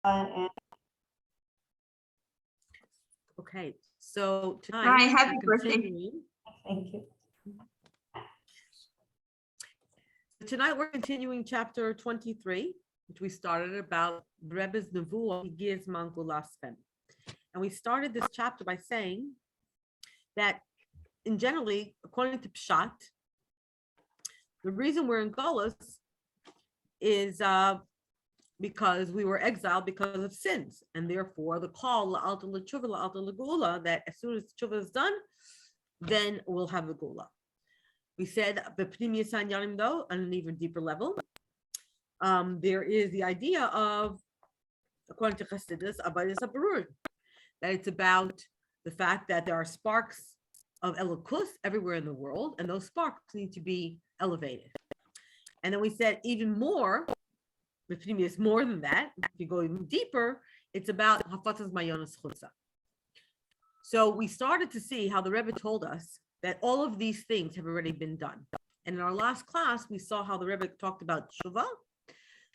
And Okay, so tonight Hi, happy we're birthday. continuing. thank you. Tonight we're continuing chapter 23, which we started about Rebbe's Nevuah, Giz Mangulasfem. And we started this chapter by saying that in generally, according to Pshat, the reason we're in Golos is because we were exiled because of sins, and therefore the call la'alta l'tshuva la'alta l'geula, that as soon as tshuva is done, then we'll have the geula. We said b'pnimius hanyanim, though, on an even deeper level, there is the idea of, according to Chassidus, avodas haberur, that it's about the fact that there are sparks of elokus everywhere in the world, and those sparks need to be elevated. And then we said even more, is more than that. If you go even deeper, it's about hafatzas mayonas chutza. So we started to see how the Rebbe told us that all of these things have already been done. And in our last class, we saw how the Rebbe talked about tshuva,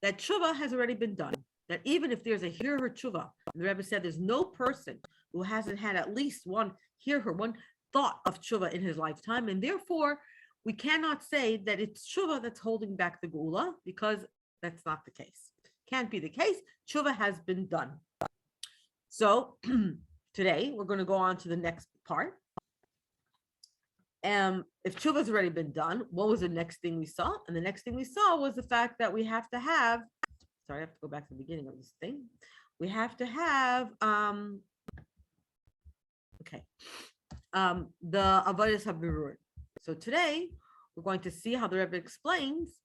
that tshuva has already been done. That even if there's a hear her tshuva, the Rebbe said there's no person who hasn't had at least one thought of tshuva in his lifetime, and therefore we cannot say that it's tshuva that's holding back the geula, because that's not the case. Can't be the case. Tshuva has been done. So today we're going to go on to the next part. If tshuva has already been done, what was the next thing we saw? And the next thing we saw was the fact that we have to have, sorry, I have to go back to the beginning of this thing. We have to have, the avodas haberur. So today we're going to see how the Rebbe explains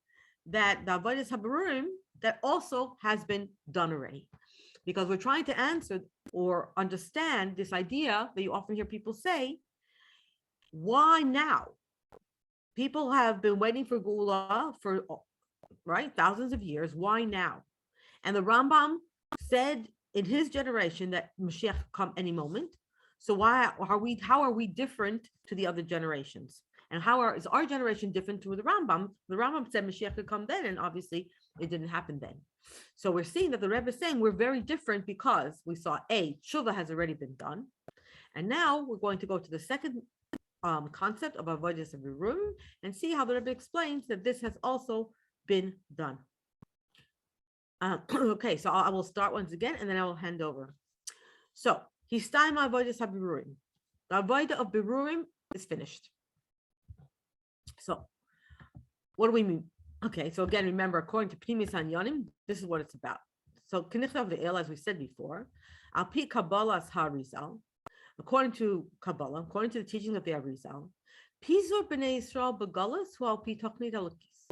that the avodas haberurim that also has been done already, because we're trying to answer or understand this idea that you often hear people say, why now? People have been waiting for geula for thousands of years. Why now? And the Rambam said in his generation that Mashiach could come any moment. So how are we different to the other generations? And is our generation different to the Rambam? The Rambam said Mashiach could come then, and obviously it didn't happen then. So we're seeing that the Rebbe is saying we're very different because we saw tshuva has already been done, and now we're going to go to the second concept of avodas haberur and see how the Rebbe explains that this has also been done. Okay, so I will start once again, and then I will hand over. So Histayma avodas haberurim. The avodah of berurim is finished. So what do we mean? Okay, so again, remember, according to Pnimis Hanyanim, this is what it's about. So Kenichtav Le'el, as we said before, Al Pi Kabbalah's HaRizal, according to Kabbalah, according to the teaching of the Arizal, Pizur B'nai Yisrael B'Galus Hu Al Pi Tochnit Elokis.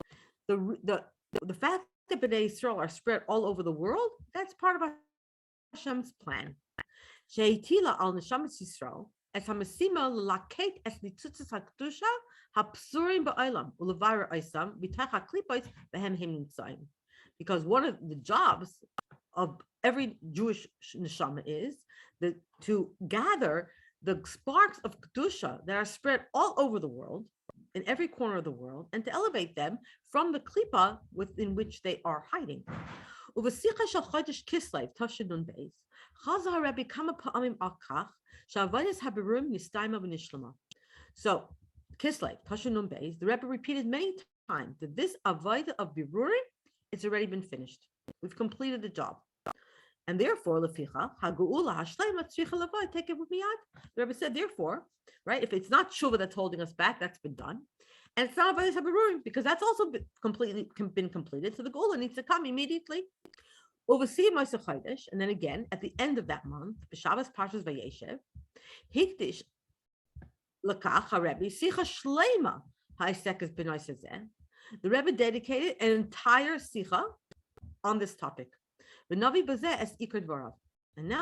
The fact that B'nai Yisrael are spread all over the world, that's part of Hashem's plan. She'itila al Neshamas Yisrael as Hamasima Laket as Nitzutzas HaKdusha Hapsurim Ba'olam Ulevara Oisam B'tach HaKlipos B'hem Hem Nitzayim. Because one of the jobs of every Jewish neshama is to gather the sparks of Kedusha that are spread all over the world, in every corner of the world, and to elevate them from the klipa within which they are hiding. Uvasicha shel chodesh Kislev Tafshinun Beis Chazar Rebbe kama pa'amim al kach she'avodas haberurim nistayma v'nishlama. So Kislev Tafshinun Beis, the Rebbe repeated many times that this avodah of berurim, it's already been finished. We've completed the job. And therefore, leficha, HaGeulah hashleima tzricha levai, take it with miyad. The Rebbe said, therefore, right, if it's not tshuva that's holding us back, that's been done. And it's not avodas haberurim, because that's also been completed. So the geula needs to come immediately. Oversee Moshe Chodesh, and then again, at the end of that month, B'Shabbos Parshas Vayeshev, Hikdish Lakach HaRebbe, Sicha Shleima, Ha'isek B'nai Sezeh. The Rebbe dedicated an entire sicha on this topic. And now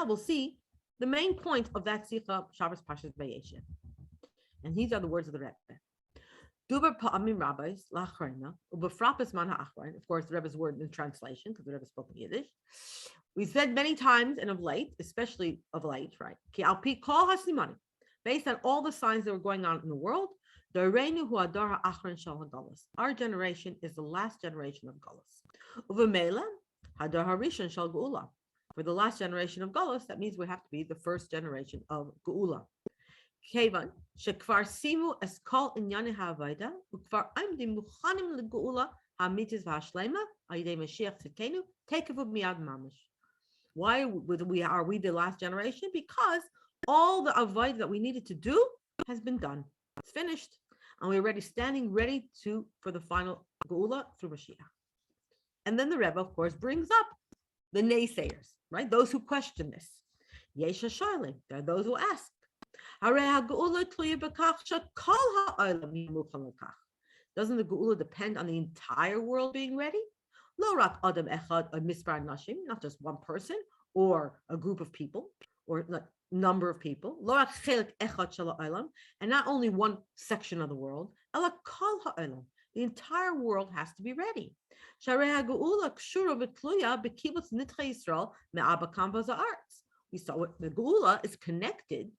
we'll see the main point of that sicha, Shabbos Parshas Vayeshev. And these are the words of the Rebbe. Duber pa'amim rabbis la'achrona ubefrapes man ha'achron. Of course, the Rebbe's word in translation, because the Rebbe spoke in Yiddish. We said many times, and of late, especially of late, right? Ki al pi kol hasimani, based on all the signs that were going on in the world. Our generation is the last generation of Galus. For the last generation of Golos, that means we have to be the first generation of Geula. Kevan, shekvar simu es kol inyane ha'avayda, ukvar amdim muchanim legeula ha'mitzvah v'hashlema ha'yidei Mashiach tzidkenu tekevu miyad mamash. Why are we the last generation? Because all the avodah that we needed to do has been done. It's finished, and we're already standing ready for the final Geula through Mashiach. And then the Rebbe, of course, brings up the naysayers, right? Those who question this. Yesha Sharlim, there are those who ask. Doesn't the Geula depend on the entire world being ready? Not just one person or a group of people or a number of people. And not only one section of the world. The entire world has to be ready. We saw what the Geula is connected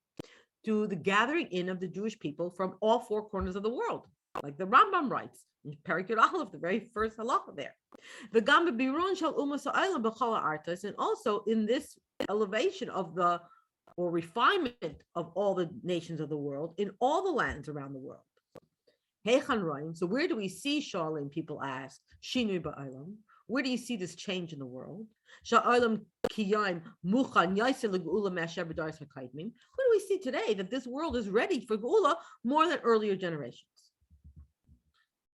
to the gathering in of the Jewish people from all four corners of the world, like the Rambam writes in Perikut Aleph, the very first halacha there. And also in this elevation of or refinement of all the nations of the world, in all the lands around the world. So where do we see, Shalom, people ask, Shinui ba'olam? Where do you see this change in the world? Where do we see today that this world is ready for Geula more than earlier generations?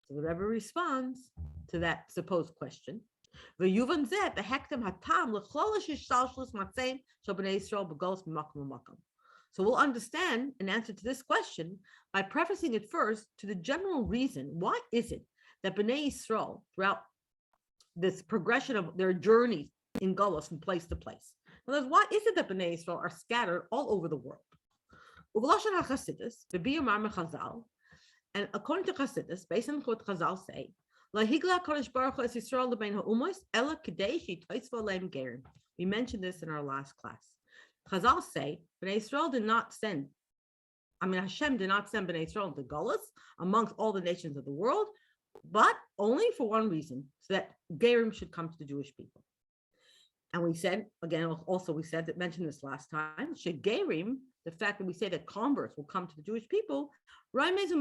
So the Rebbe responds to that supposed question. So we'll understand an answer to this question by prefacing it first to the general reason. Why is it that Bnei Yisrael, throughout this progression of their journey in Golos from place to place, why is it that Bnei Yisrael are scattered all over the world? And according to Chassidus, based on what Chazal say, we mentioned this in our last class. Chazal say, Hashem did not send Bnei Yisrael to Golos amongst all the nations of the world, but only for one reason, so that Gerim should come to the Jewish people. And we said, again, also we said that, mentioned this last time, Gerim, the fact that we say that converts will come to the Jewish people, this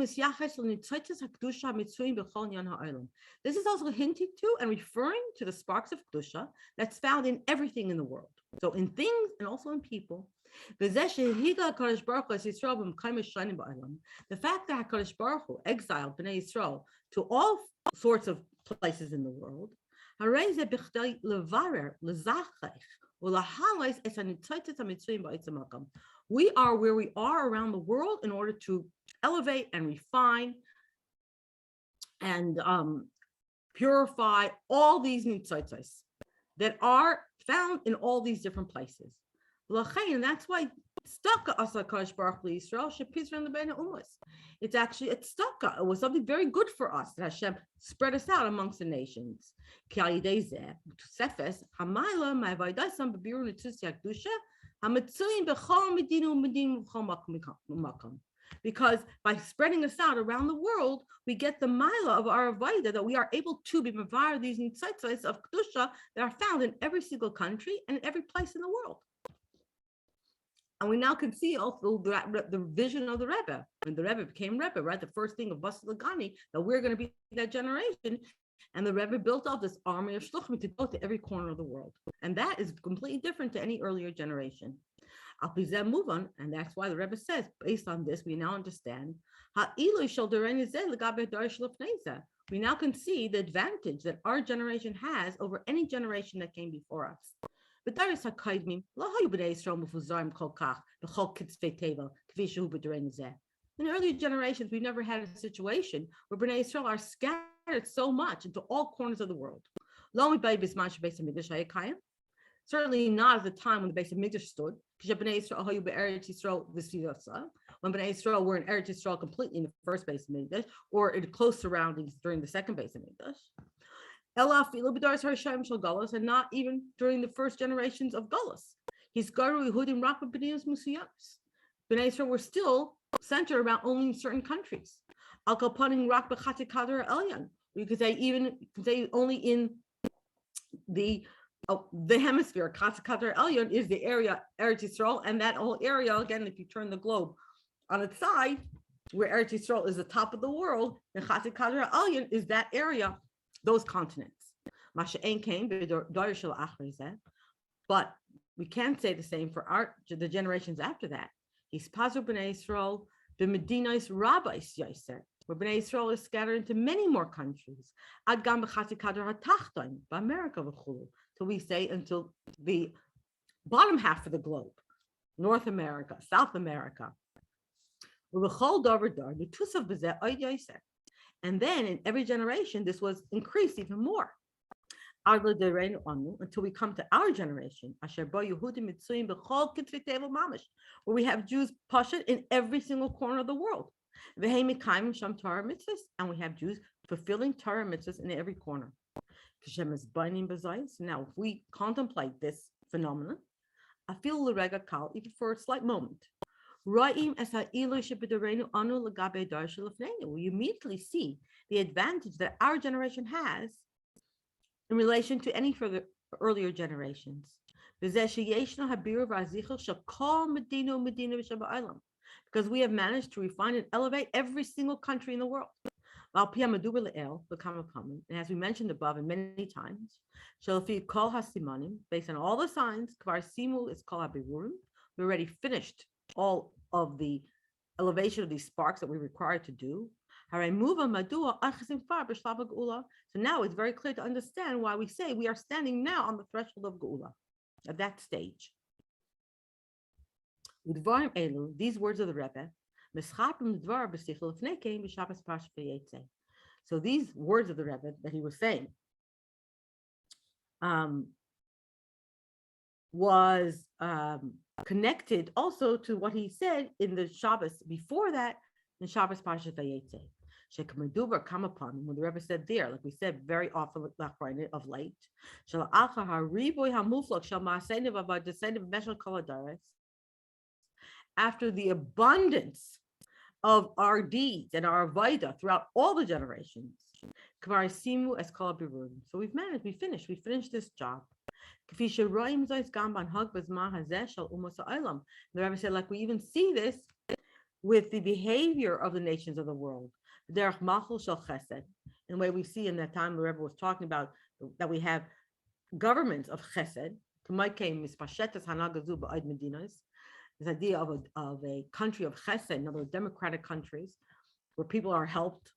is also hinting to and referring to the sparks of Kedusha that's found in everything in the world. So in things and also in people. The fact that HaKadosh Baruch Hu exiled Bnei Yisrael to all sorts of places in the world, we are where we are around the world in order to elevate and refine and purify all these nitzotzos that are found in all these different places. And that's why it's actually it's stuck. It was something very good for us that Hashem spread us out amongst the nations. Because by spreading us out around the world, we get the mila of our avodah that we are able to be mavar these nitzotzos of kedusha that are found in every single country and in every place in the world. And we now can see also the vision of the Rebbe. When the Rebbe became Rebbe, right? The first thing of Bas Lagani, that we're going to be that generation. And the Rebbe built up this army of shluchim to go to every corner of the world. And that is completely different to any earlier generation. Al Pizeh move on, and that's why the Rebbe says, based on this, we now understand we now can see the advantage that our generation has over any generation that came before us. In earlier generations, we never had a situation where Bnei Yisrael are scattered so much into all corners of the world. Certainly not at the time when the base of Mikdash stood. When Bnei Yisrael were in Eretz Yisrael completely in the first base of Mikdash, or in close surroundings during the second base of Mikdash. And not even during the first generations of Golos. Bnei Yisrael were still centered around only certain countries. You could say only in the the hemisphere. Katz Kadar Elyon is the area, Eretz Yisrael, and that whole area, again, if you turn the globe on its side, where Eretz Yisrael is the top of the world, and Katz Kadar Elyon is that area, those continents. Masha'en came, but we can't say the same for the generations after that. He's Pazu B'nai Yisrael, the Medinais Rabbis Yaiser, where B'nai Yisrael is scattered into many more countries. Ad Gam B'Chatzi Kadar HaTachton, B'America V'chulu, till we say until the bottom half of the globe, North America, South America. And then in every generation, this was increased even more. Until we come to our generation, where we have Jews pashat in every single corner of the world. And we have Jews fulfilling Torah mitzvahs in every corner. Now, if we contemplate this phenomenon, I feel the rega kal, even for a slight moment. We immediately see the advantage that our generation has in relation to any further earlier generations. Because we have managed to refine and elevate every single country in the world. And as we mentioned above and many times, based on all the signs, we already finished all of the elevation of these sparks that we require to do. So now it's very clear to understand why we say we are standing now on the threshold of Geula, at that stage. These words of the Rebbe, so these words of the Rebbe that he was saying was connected also to what he said in the Shabbos before that, in Shabbos Parashat Vayetze. Shekamadubar come upon him, when the Rebbe said there, like we said very often of late, after the abundance of our deeds and our avodah throughout all the generations, so we finished this job. The Rebbe said, like we even see this with the behavior of the nations of the world. In the way we see in that time the Rebbe was talking about that we have governments of chesed, this idea of a country of chesed, in other words, democratic countries, where people are helped,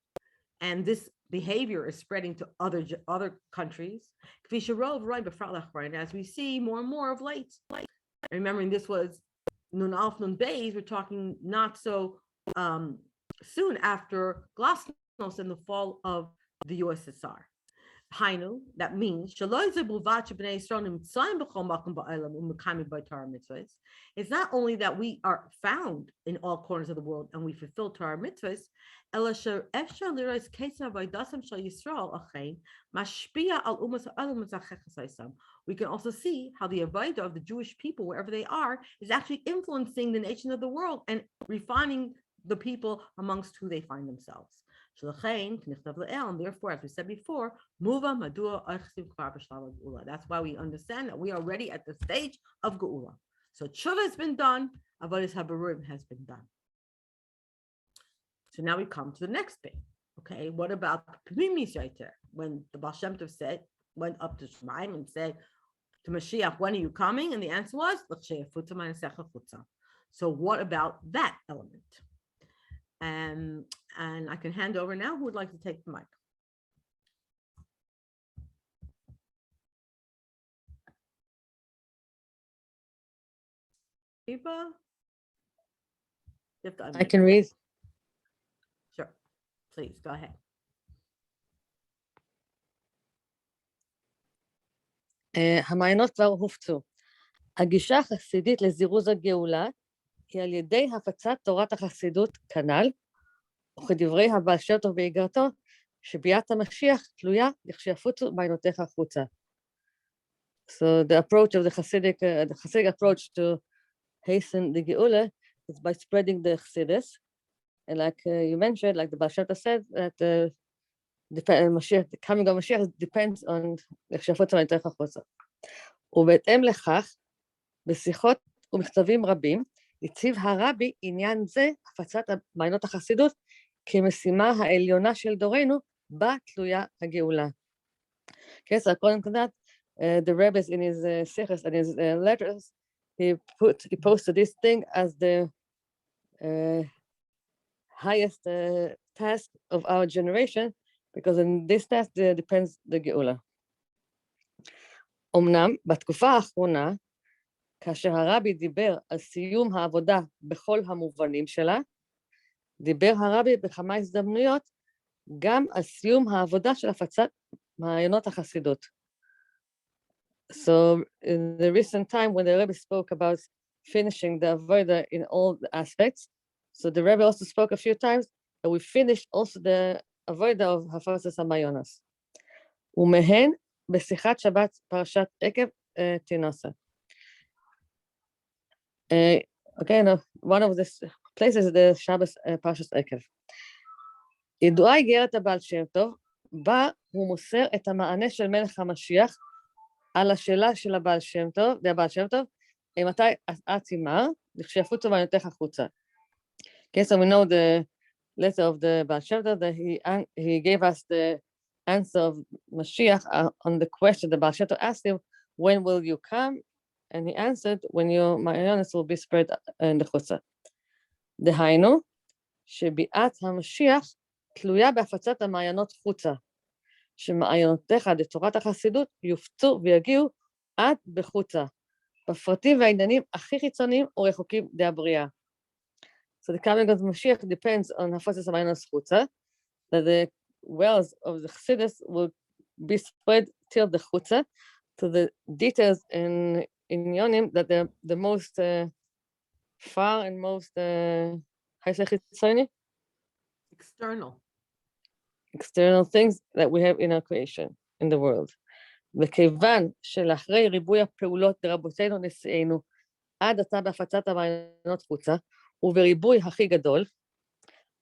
and this behavior is spreading to other countries. As we see more and more of late, remembering this was Nun Alf Nun Beis, we're talking not so soon after Glasnost and the fall of the USSR. Hainu, that means it's not only that we are found in all corners of the world and we fulfill Torah mitzvahs, we can also see how the avodah of the Jewish people, wherever they are, is actually influencing the nations of the world and refining the people amongst who they find themselves. And therefore, as we said before, that's why we understand that we are already at the stage of Geula. So tshuva has been done, avodas haberurim has been done. So now we come to the next bit. Okay, what about Pnimis Yaiter? When the Baal Shem Tov went up to Shemaim and said to Mashiach, when are you coming? And the answer was, so what about that element? And I can hand over now. Who would like to take the mic? Eva? I can read. Sure. Please, go ahead. המעיינות כבר הופצו. הגישה החסידית לזירוז הגאולה היא על ידי הפצת תורת החסידות כנ"ל, וכדברי הבעל שם טוב באיגרתו, שביאת המשיח תלויה לכשיפוצו מעיינותיך החוצה. So the approach of the Hasidic approach to hasten the Geula is by spreading the Chassidus. And like you mentioned, like the Baal Shem Tov said, that the coming of Mashiach depends on איך שיפוץ המעיינות החוצה. ובהתאם לכך, בשיחות ומכתבים רבים, הציב הרבי עניין זה, הפצת מעיינות החסידות, כמשימה העליונה של דורנו, בה תלויה הגאולה. Okay, so according to that, the rabbis in his sichos and his letters, he posted this thing as the highest task of our generation, because in this task depends the גאולה. אמנם, בתקופה האחרונה, כאשר הרבי דיבר על סיום העבודה בכל המובנים שלה, דיבר הרבי בכמה הזדמנויות גם על סיום העבודה של הפצת מעיינות החסידות. So in the recent time when the Rebbe spoke about finishing the avodah in all the aspects, so the Rebbe also spoke a few times that we finished also the avodah of הפצת המעיינות. ומהן בשיחת שבת פרשת עקב תינוסה. Okay, no, one of the places is the Shabbos Parshas Ekev. ידועה איגרת הבעל שם טוב, בה הוא מוסר את המענה של מלך המשיח על השאלה של הבעל שם טוב, והבעל שם טוב, מתי את תימר, לכשיפוצו מעיינותיך החוצה. Okay, so we know the letter of the בעל שם טוב, that he gave us the answer of Mashiach on the question the בעל שם טוב asked him, when will you come? And he answered, when your מעיינות will be spread in the חוצה. דהיינו, שביאת המשיח תלויה בהפצת המעיינות חוצה, שמעיינותיך לתורת החסידות יופצו ויגיעו עד בחוצה, בפרטים והעניינים הכי חיצוניים ורחוקים די הבריאה. So the coming of Mashiach depends on הפצת המעיינות חוצה, that the wells of the Chassidus will be spread till the חוצה, to the details and עניונים that they're the most far and most חיצוני? External things that we have in our creation, in the world. וכיוון שלאחרי ריבוי הפעולות לרבותינו נשיאנו, עד עתה בהפצת המעיינות חוצה, ובריבוי הכי גדול,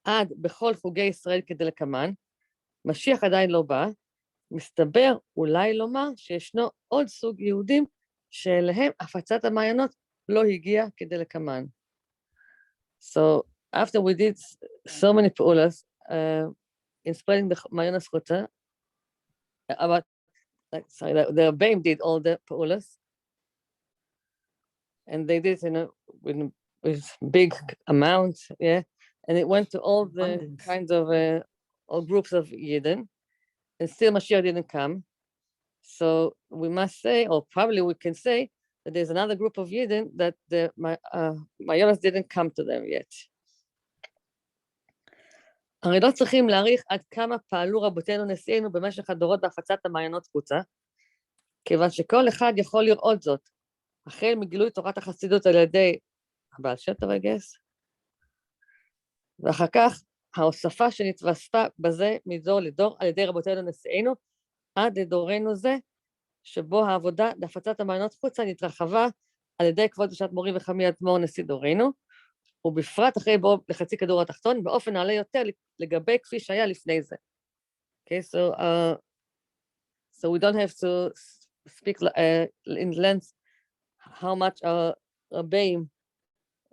עד בכל חוגי ישראל כדלקמן, משיח עדיין לא בא, מסתבר אולי לומר שישנו עוד סוג יהודים שאליהם הפצת המעיינות לא הגיע כדלקמן. So after we did so many פעולות, in spreading the מעיינות חוצה, about the Rebbeim did all the פעולות, and they did with big amounts, yeah, and it went to all the kinds of all groups of Yidden, and still Mashiach didn't come. So we must say, or probably we can say, that there's another group of Yidden that the מעיינות didn't come to them yet. הרי לא צריכים להעריך עד כמה פעלו רבותינו נשיאנו במשך הדורות בהפצת המעיינות חוצה, כיוון שכל אחד יכול לראות זאת, החל מגילוי תורת החסידות על ידי הבעל שם טוב, I guess, ואחר כך ההוספה שנתווספה בזה מדור לדור על ידי רבותינו נשיאנו, עד לדורנו זה, שבו העבודה להפצת המעיינות חוצה נתרחבה על ידי כבוד קדושת מורי וחמי אדמו"ר נשיא דורנו, ובפרט אחרי בואו לחצי כדור התחתון, באופן נעלה יותר לגבי כפי שהיה לפני זה. Okay, so we don't have to speak in length how much our Rebbeim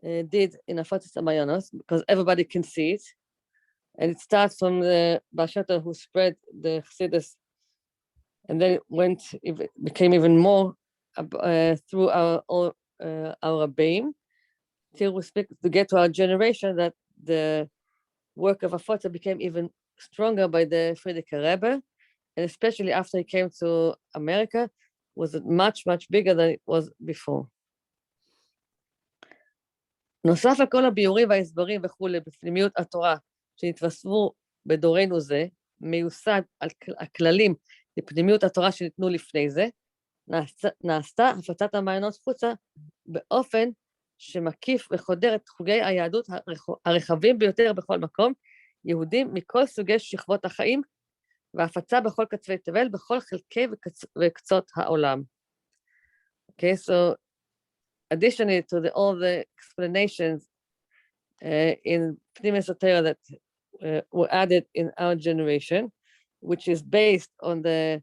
did in הפצת המעיינות, because everybody can see it, and it starts from the בעל שם טוב who spread the Chassidus, and then it became even more through our Rebbeim, till we speak to get to our generation, that the work of Afotza became even stronger by the Frierdiker Rebbe, and especially after he came to America, was much, much bigger than it was before. נוסף על כל הביאורים וההסברים וכולי בפנימיות התורה שנתווספו בדורנו זה, מיוסד על הכללים לפנימיות התורה שניתנו לפני זה, נעשתה הפצת המעיינות חוצה באופן שמקיף וחודר את חוגי היהדות הרחבים ביותר בכל מקום, יהודים מכל סוגי שכבות החיים, והפצה בכל קצווי תבל, בכל חלקי וקצות העולם. Okay, so additionally to all the explanations in פנים אסותריה that were added in our generation, which is based on the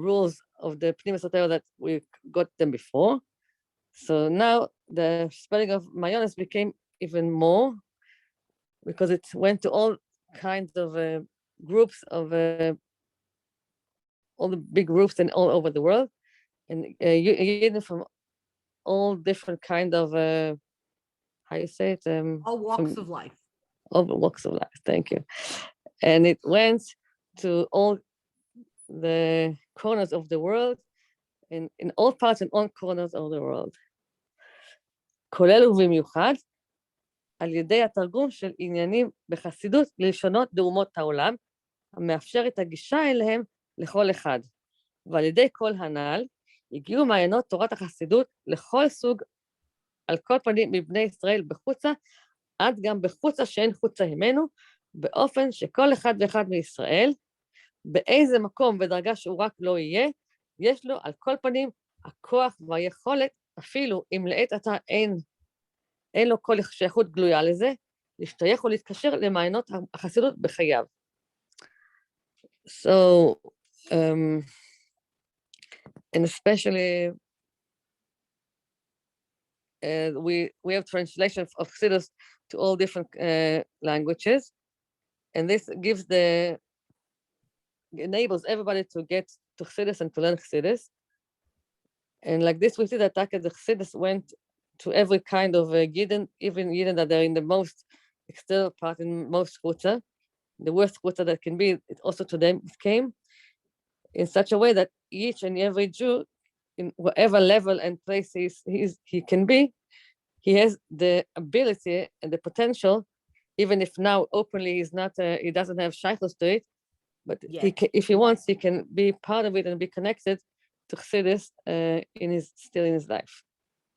rules of the Pneumis Torah that we got them before. So now the spelling of Mayones became even more, because it went to all kinds of groups of all the big groups and all over the world, and Yidden from all different kind of how you say it, all walks of life. All walks of life. Thank you. And it went to all the corners of the world, in all parts and all corners of the world. כולל ובמיוחד על ידי התרגום של עניינים בחסידות ללשונות דרומות העולם, המאפשר את הגישה אליהם לכל אחד. ועל ידי כל הנ"ל, הגיעו מעיינות תורת החסידות לכל סוג, על כל פנים מבני ישראל בחוצה, עד גם בחוצה שאין חוצה הימנו, באופן שכל אחד ואחד מישראל, באיזה מקום ודרגה שהוא רק לא יהיה, יש לו על כל פנים הכוח והיכולת, אפילו אם לעת עתה אין לו כל שייכות גלויה לזה, להשתייך ולהתקשר למעיינות החסידות בחייו. So, and especially we have translation of Chassidus to all different languages, and this enables everybody to get to Chassidus and to learn Chassidus. And like this, we see that the Chassidus went to every kind of Yidden, even Yidden that they're in the most external part, in most chutza, the worst chutza that can be, it also to them came in such a way that each and every Jew, in whatever level and place he can be, he has the ability and the potential, even if now openly he's not, he doesn't have shaykhus to it, but if he wants, he can be part of it and be connected to Chassidus still in his life.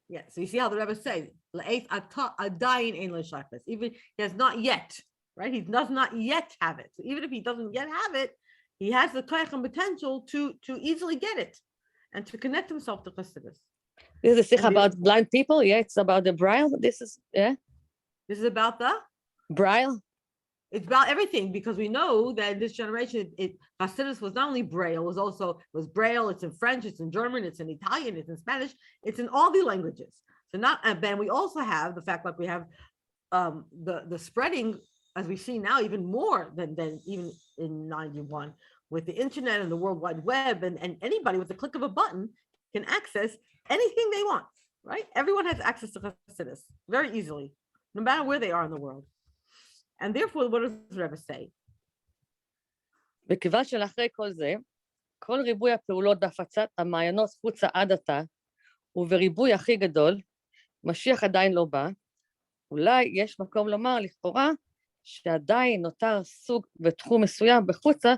Yeah, so you see how the Rebbe says, even he has not yet, right? He does not yet have it. So even if he doesn't yet have it, he has the koach and potential to easily get it and to connect himself to Chassidus. This is a sikh about blind people. Yeah, it's about the braille. This is about the braille. It's about everything, because we know that in this generation, Hasidus was not only Braille, it was Braille. It's in French, it's in German, it's in Italian, it's in Spanish, it's in all the languages. So and then we also have the fact that we have the spreading, as we see now, even more than even in 91, with the internet and the World Wide Web, and anybody with the click of a button can access anything they want, right? Everyone has access to Hasidus very easily, no matter where they are in the world. And therefore, what does the Rebbe say? וכיוון שלאחרי כל זה, כל ריבוי הפעולות בהפצת המעיינות חוצה עד עתה, ובריבוי הכי גדול, משיח עדיין לא בא, אולי יש מקום לומר לכאורה, שעדיין נותר סוג ותחום מסוים בחוצה,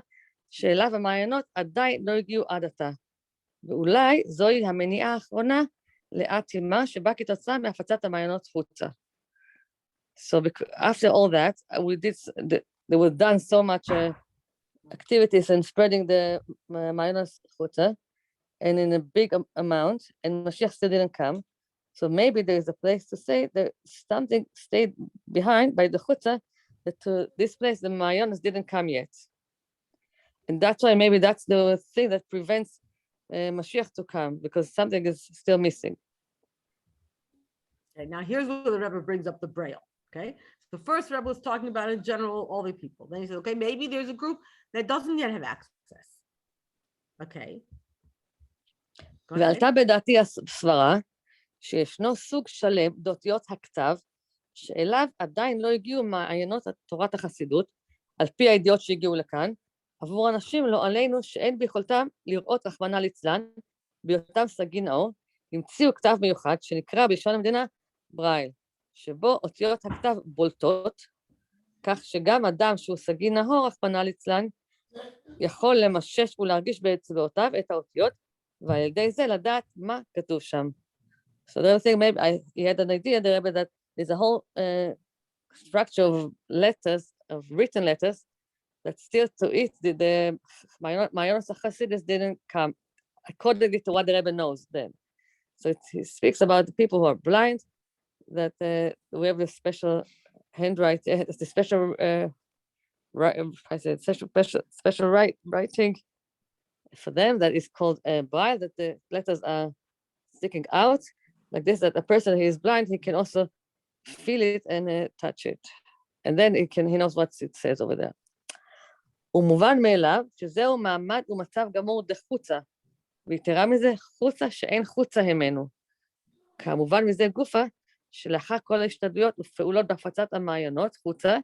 שאליו המעיינות עדיין לא הגיעו עד עתה. ואולי זוהי המניעה האחרונה לאטימה שבא כתוצאה מהפצת המעיינות חוצה. So after all that, there was done so much activities and spreading the Mayonos Chutza, and in a big amount, and Mashiach still didn't come. So maybe there is a place to say that something stayed behind by the Chutza, that to this place the Mayonos didn't come yet. And that's why maybe that's the thing that prevents Mashiach to come, because something is still missing. Okay, now here's where the Rebbe brings up the Braille. Okay, so the first Rebbe was talking about in general all the people. Then he said, okay, maybe there's a group that doesn't yet have access. Okay. ועלתה בדעתי הסברה שישנו סוג שלם באותיות הכתב שאליו עדיין לא הגיעו מעיינות תורת החסידות על פי הידיעות שהגיעו לכאן, עבור אנשים לא עלינו שאין ביכולתם לראות רחמנא ליצלן בהיותם סגי נאור, המציאו כתב מיוחד שנקרא בלשון המדינה ברייל, שבו אותיות הכתב בולטות, כך שגם אדם שהוא סגי נהור, רחמנא ליצלן, יכול למשש ולהרגיש באצבעותיו את האותיות, ועל ידי זה לדעת מה כתוב שם. So the other thing, maybe he had an idea there, but that there's a whole structure of letters, of written letters, that still to it, the Mayonos HaChasidus didn't come, according to what the Rebbe knows then. So he speaks about the people who are blind, that we have a special handwriting, the special I said special writing for them that is called braille, that the letters are sticking out like this, that a person who is blind, he can also feel it and touch it. And then he knows what it says over there. ומובן מאליו שזהו מעמד ומצב גמור דחוצה, ויתרה מזה, חוצה שאין חוצה ממנו. כמובן מזה גופה, שלאחר כל ההשתדלויות ופעולות בהפצת המעיינות, חוצה,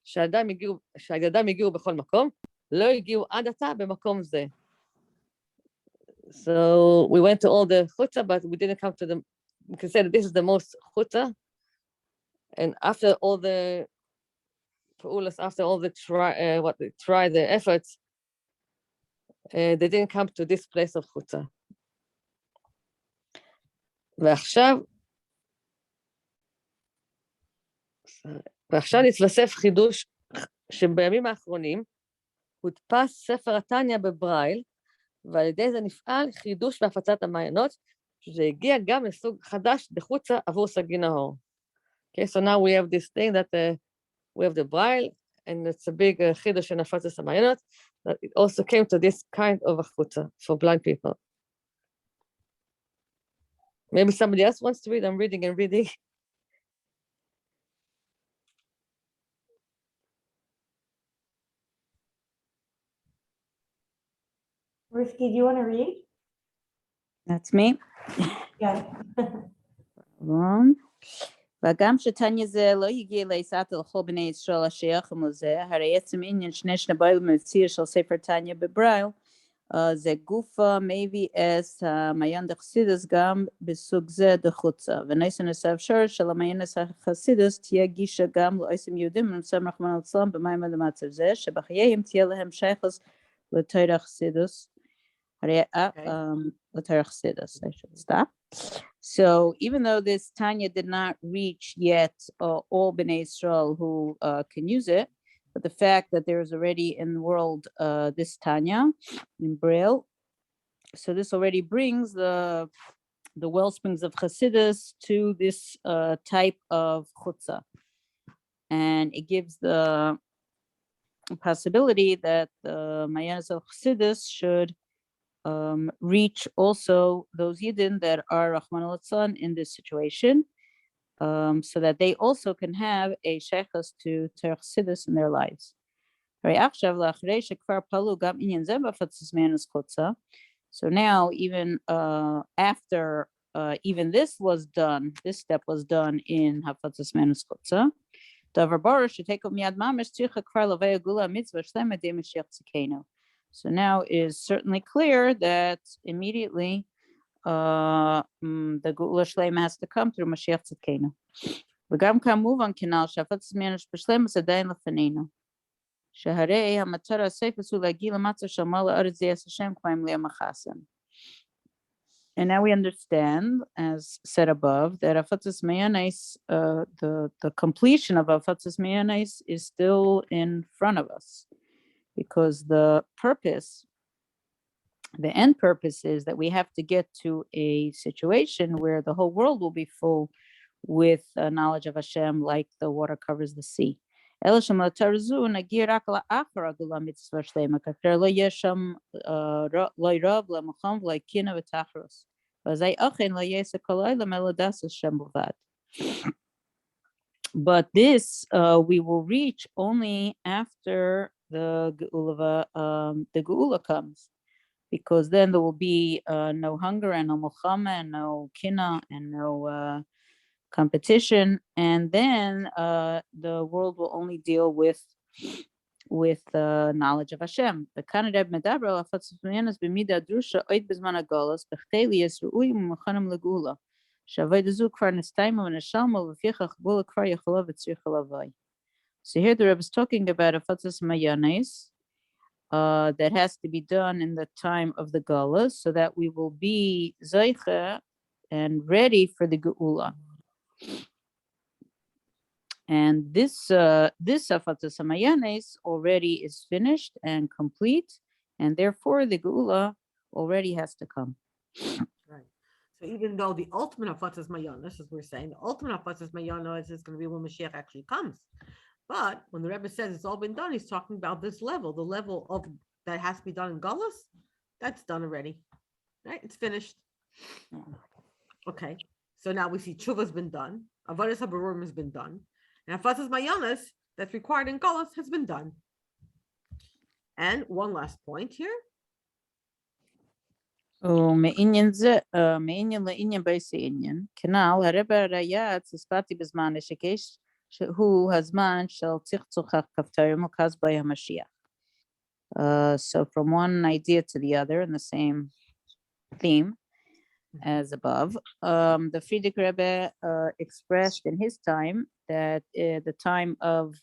שהידם הגיעו בכל מקום, לא הגיעו עד עתה במקום זה. So we went to all the chutza, but we didn't come to the, we can say that this is the most chutza. And after all the after all the the efforts, they didn't come to this place of chutza. ועכשיו נתווסף חידוש שבימים האחרונים הודפס ספר התניא בברייל, ועל ידי זה נפעל חידוש בהפצת המעיינות, שזה הגיע גם לסוג חדש דחוצה עבור סגי נהור. Okay, so now we have this thing that we have the braille, and it's a big חידוש in הפצת המעיינות, that it also came to this kind of a chutza for blind people. Maybe somebody else wants to read. I'm reading and reading. Risky, do you want to read? That's me. Yeah. וגם שתניא זה לא הגיע לעשת לכל בני ישראל השייכים לזה, הרי עצם עניין שני שנבויל מציע של ספר תניא בברייל, זה גופה מביא את מעיין דחסידס גם בסוג זה דחוצה, וניסן אפשר שלמעיין החסידס תהיה גישה גם לעצם יהודים ונמצאים רחמנא ליצלן במים למצב זה, שבחייהם תהיה להם שייכות לתורה חסידס, I should stop. So even though this Tanya did not reach yet all Bnei Israel who can use it, but the fact that there is already in the world this Tanya in Braille, so this already brings the wellsprings of Chassidus to this type of chutza, and it gives the possibility that the Mayanas of Chassidus should reach also those Yidden that are Rahman al in this situation, so that they also can have a sheikhus to Chassidus in their lives. So now, even after even this was done, this step was done in Hafatzas Manus Chutza, Davar Baruch should take up Miyad Mamish Tzricha Kfar Lavei HaGeulah Mitzvah Shlema De Mashiach Tzidkenu. So now it is certainly clear that immediately the Geula Shlema has to come through Mashiach Tzidkenu. V'gam kamuvan kinal shafatzas me'anish b'shlema zadayin lefanenu. Shaharei hamatara seifus hu lagi l'matzah shel mala aretz zeyas Hashem k'mayim li'amachasen. And now we understand, as said above, that Afatzas Me'anis, the completion of Afatzas Me'anis is still in front of us. Because the end purpose is that we have to get to a situation where the whole world will be full with knowledge of Hashem, like the water covers the sea. But this we will reach only after the Geula comes, because then there will be no hunger and no milchama and no kina and no competition, and then the world will only deal with knowledge of Hashem. The Kanadeb Medabra Afatzas Me'anis b'mida drusha oid bezman hagolos b'chtei liyisru'uyim u'mechanim legula. So here the Rebbe is talking about Afatzas Mayanes that has to be done in the time of the Galus, so that we will be Zeicha and ready for the Geula. And this Afatzas Mayanes already is finished and complete, and therefore the Geula already has to come. So even though the ultimate Afatzas Mayanos, as we're saying, the ultimate Afatzas Mayanos is going to be when Mashiach actually comes. But when the Rebbe says it's all been done, he's talking about this level, the level of that has to be done in Gullus. That's done already, right? It's finished. Okay, so now we see Tshuva's been done, Avodas HaBarurim has been done, and Hafatzas Mayanas that's required in Gullus has been done. And one last point here. ומעניין זה, מעניין לעניין בייס העניין, כנ"ל הרבה ראיה צספתי בזמן השקש, שהוא הזמן של צחצוח הכפתרים וכאז בי המשיח. So from one idea to the other in the same theme as above, the Friedrich Rebbe expressed in his time that the time of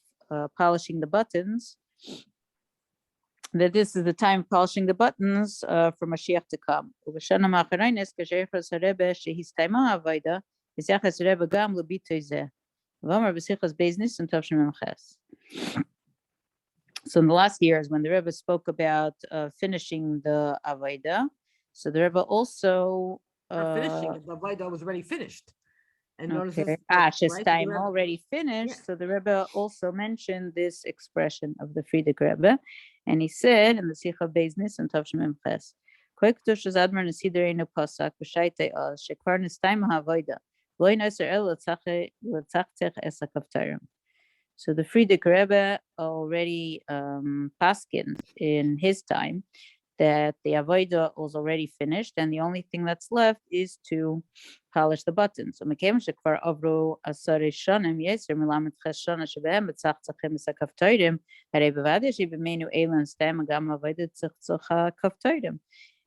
polishing the buttons, that this is the time of polishing the buttons for Mashiach to come. ובשנה מאחרייניס, כאשר יחס הרבה שהסתיימה העבודה, יחס הרבה גם לביטוי זה. ואומר בשיחס בייזניס תשמ"ח. So in the last years, when the Rebbe spoke about finishing the Avodah, so the Rebbe also Finishing it, the Avodah was already finished. And notice okay. this, His right? time The Rebbe- already finished. Yeah. So the Rebbe also mentioned this expression of the Friedrich Rebbe, and he said in the Sicha Beis and Tavshim Ches, "Koiktush is Admar Nesiderinu Pasak b'Shaitei Az Shekvar Nistayim Ha'Avodah Lo Yinoser El L'Tzachtech Es HaKavtarim." So the Friedrich Rebbe already paskined in his time that the Avodah was already finished, and the only thing that's left is to polish the buttons. So mekem shekvar avru asar shonim yeser milamet cheshona shebehem betzachtzachim esakavtoidim harei bevadei shebemenu elan stem gam avodah tzachtzach kavtoidim.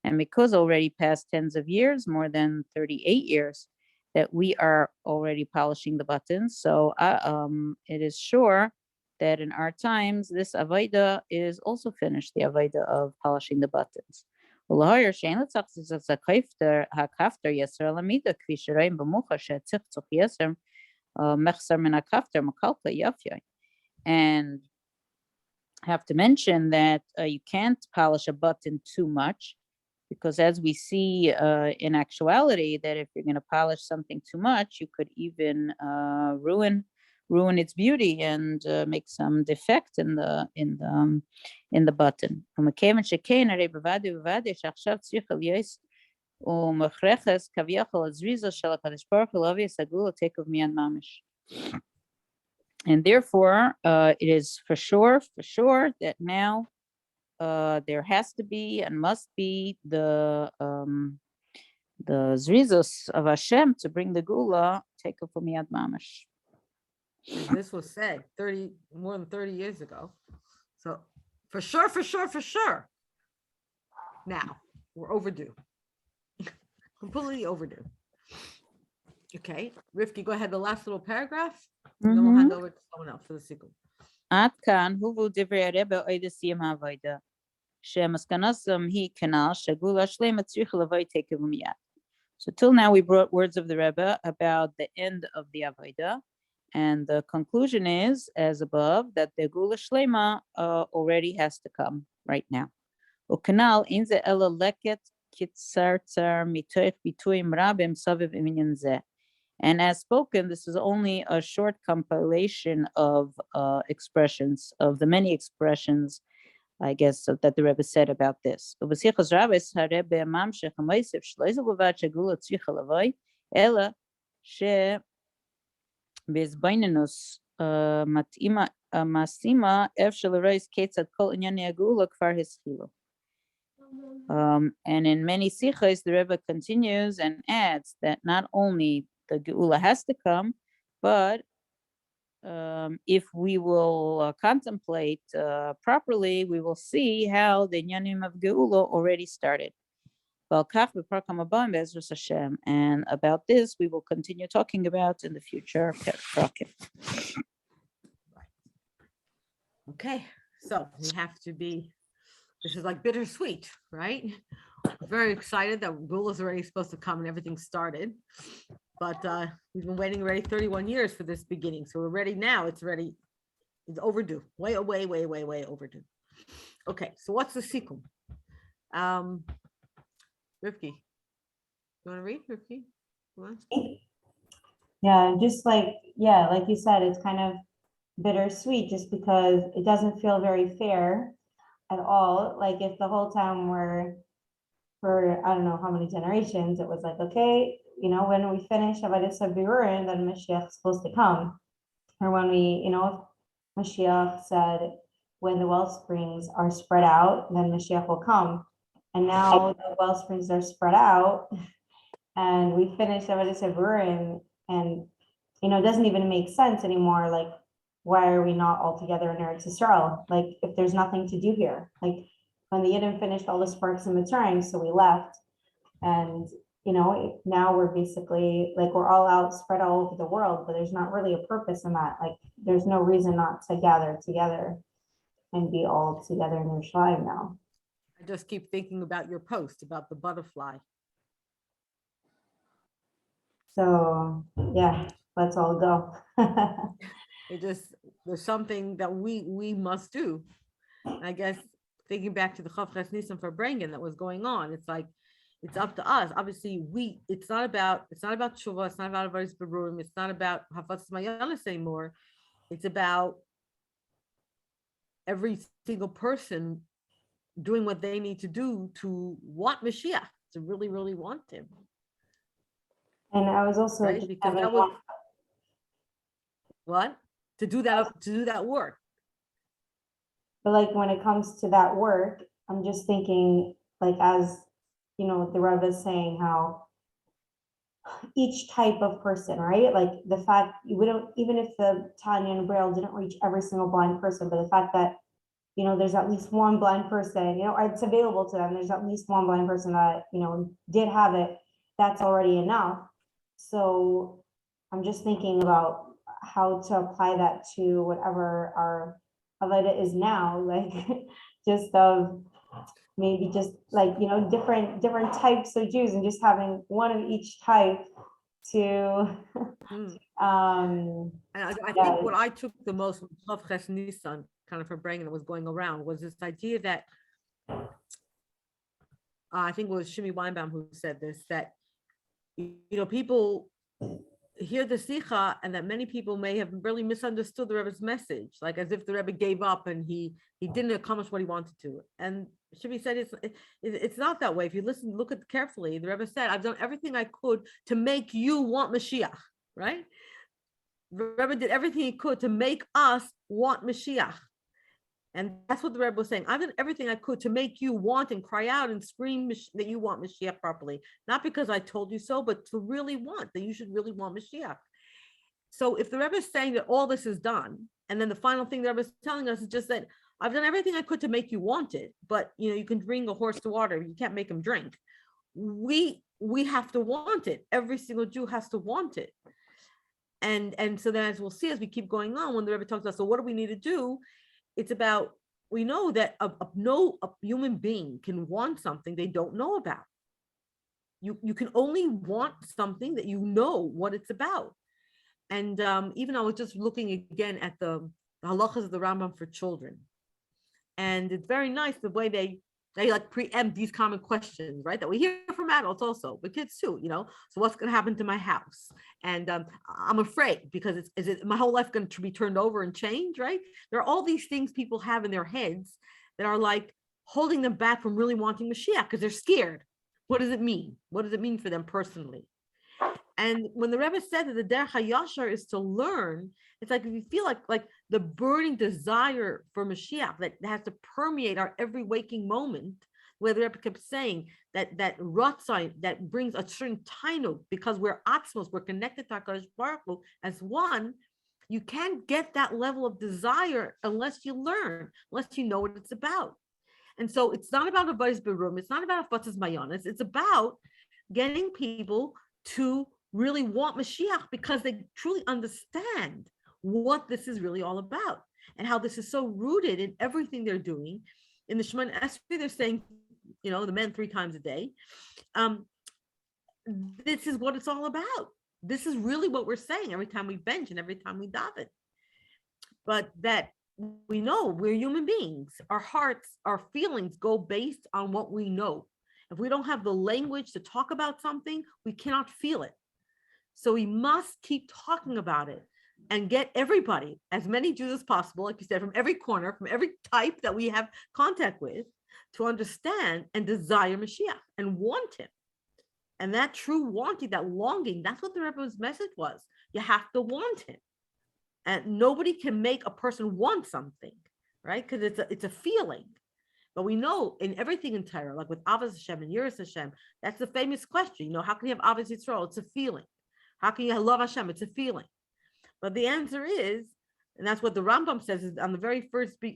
And because already past tens of years, more than 38 years, that we are already polishing the buttons. So it is sure that in our times, this Avodah is also finished, the Avodah of polishing the buttons. And have to mention that you can't polish a button too much, because as we see in actuality, that if you're going to polish something too much, you could even ruin its beauty and make some defect in the button. And therefore, it is for sure that now there has to be and must be the zrizos of Hashem to bring the Gula take up from Yad Mamash. And this was said more than 30 years ago. So for sure. Now we're overdue. Completely overdue. Okay, Rifki, go ahead. The last little paragraph. And then we'll hand over to someone else for the sequel. עד כאן הובאו דברי הרבי עד סיום העבודה, שמסקנתם היא כנ"ל שהגאולה שלמה צריכה לבוא תכף ומיד. So till now we brought words of the Rebbe about the end of the Avodah, and the conclusion is, as above, that the Geula Shlema already has to come right now. וכנ"ל אין זה אלא לקט קצרצר מתוך ביטויים רבים סביב עניין זה. And as spoken, this is only a short compilation of expressions, of the many expressions, I guess, that the Rebbe said about this. ובשיחת רבס הרבי ממשיך ומוסיף שלא זה לבד שהגאולה צריכה לבוא, אלא שבזבנינוס מעשימה אפשר לראות כיצד כל ענייני הגאולה כבר התחילו. And in many sichos, the Rebbe continues and adds that not only the Geula has to come, but if we will contemplate properly, we will see how the Inyanim of Geula already started. And about this, we will continue talking about in the future. Okay, so we have to be, this is like bittersweet, right? Very excited that Geula is already supposed to come and everything started. But we've been waiting already 31 years for this beginning. So we're ready now. It's overdue. Way overdue. Okay, so what's the sequel? Rifki, you want to read, Rifki? Yeah, just like you said, it's kind of bittersweet just because it doesn't feel very fair at all. Like if the whole time we're for I don't know how many generations, it was like, okay, when we finish Avodas HaBirurim, then Mashiach is supposed to come. Or when Mashiach said, when the well springs are spread out, then Mashiach will come. And now the well springs are spread out, and we finish Avodas HaBirurim, and it doesn't even make sense anymore. Like, why are we not all together in Eretz Yisrael? Like, if there's nothing to do here, like when the Yidden finished all the sparks in Mitzrayim, so we left, and now we're basically like we're all out, spread all over the world, but there's not really a purpose in that. Like, there's no reason not to gather together and be all together in Yerushalayim now. I just keep thinking about your post about the butterfly. So yeah, let's all go. There's something that we must do. I guess thinking back to the Chavches Nisan for Brengen that was going on, it's like it's up to us. Obviously, it's not about tshuva, it's not about Avodas Berurim, it's not about Hafatzas Mayanos anymore. It's about every single person doing what they need to do to want Mashiach, to really, really want him. And I was also right? Because that was what? To do that work. But like when it comes to that work, I'm just thinking, like, as the Rebbe is saying, how each type of person, right? Like the fact we don't, even if the Tanya and Braille didn't reach every single blind person, but the fact that there's at least one blind person, it's available to them. There's at least one blind person that did have it. That's already enough. So I'm just thinking about how to apply that to whatever our Avodah is now, like just of maybe just like, different types of Jews and just having one of each type to, And I think what I took the most from Chavches Nisan, kind of for bringing that was going around, was this idea that I think it was Shimi Weinbaum who said this, that people hear the Sikha and that many people may have really misunderstood the Rebbe's message, like as if the Rebbe gave up and he didn't accomplish what he wanted to. And Shimi said it's not that way. If you look at it carefully, the Rebbe said, I've done everything I could to make you want Mashiach, right? The Rebbe did everything he could to make us want Mashiach. And that's what the Rebbe was saying. I've done everything I could to make you want and cry out and scream that you want Mashiach properly. Not because I told you so, but to really want, that you should really want Mashiach. So if the Rebbe is saying that all this is done, and then the final thing the Rebbe is telling us is just that I've done everything I could to make you want it, but you can bring a horse to water, you can't make him drink. We have to want it. Every single Jew has to want it. And so then as we'll see as we keep going on, when the Rebbe talks about, so what do we need to do? It's about, we know that no human being can want something they don't know about. You can only want something that you know what it's about. And even I was just looking again at the halachas of the Rambam for children. And it's very nice the way they like preempt these common questions, right? That we hear from adults also, but kids too, So what's going to happen to my house? And I'm afraid because is it my whole life going to be turned over and change, right? There are all these things people have in their heads that are like holding them back from really wanting Mashiach because they're scared. What does it mean? What does it mean for them personally? And when the Rebbe said that the Derech HaYashar is to learn, it's like if you feel like the burning desire for Mashiach that has to permeate our every waking moment, where the Rebbe kept saying that Ratzon that brings a certain tainug, because we're atzmos, we're connected to HaKadosh Baruch Hu as one. You can't get that level of desire unless you learn, unless you know what it's about. And so it's not about Avodas Berurim, it's not about Hafatzas Mayanos, it's about getting people to really want Mashiach because they truly understand what this is really all about and how this is so rooted in everything they're doing. In the Shemona Esrei, they're saying, the men 3 times a day. This is what it's all about. This is really what we're saying every time we bench and every time we daven. But that we know we're human beings. Our hearts, our feelings go based on what we know. If we don't have the language to talk about something, we cannot feel it. So we must keep talking about it. and get everybody, as many Jews as possible, like you said, from every corner, from every type that we have contact with, to understand and desire Mashiach and want him. And that true wanting, that longing, that's what the Rebbe's message was. You have to want him. And nobody can make a person want something, right? Because it's a feeling. But we know in everything in Torah, like with Avos Hashem and Yiras Hashem, that's the famous question. How can you have Avos Yisrael? It's a feeling. How can you love Hashem? It's a feeling. But the answer is, and that's what the Rambam says is on the very